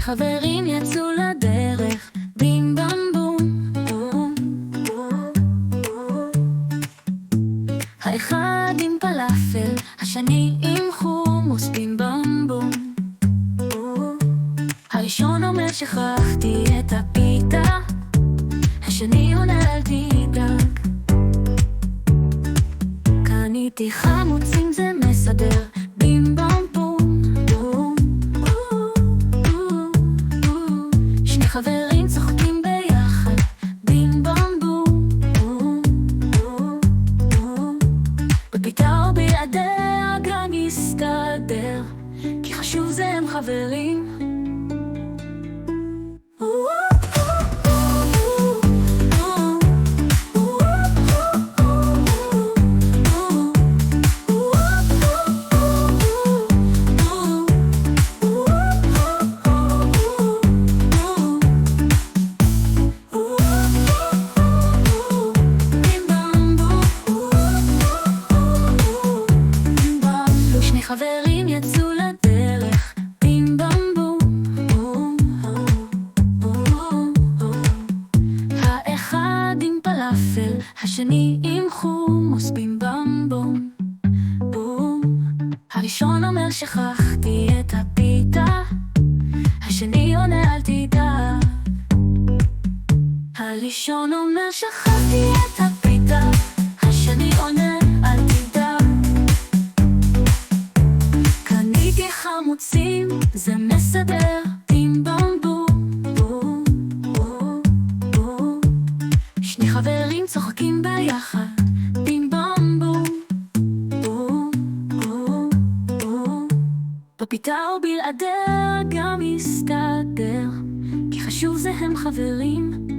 חברים יצאו לדרך, בים במבום בום בום בום. האחד עם פלאפל, השני עם חומוס, בים במבום בום. הראשון אומר שכחתי את הפיתה, השני עונה אל תדאג, קניתי חמוצים זה מסדר, בים במבום בום בום בום. שני חברים צוחקים ביחד, בים במבום בום בום בום. בפיתה או בלעדיה גם יסתדר, כי חשוב זה הם חברים. חברים יצאו לדרך, בים במבום בום בום בום. האחד עם פלאפל, השני עם חומוס, בים במבום בום. הראשון אומר שכחתי את הפיתה, השני עונה אל תדאג. הראשון אומר שכחתי את הפיתה, השני עונה אל תדאג. חמוצים זה מסדר, בים במבום בום בום בום. שני חברים צוחקים ביחד, בים במבום בום בום בום. בפיתה או בלעדיה גם יסתדר, כי חשוב זה הם חברים.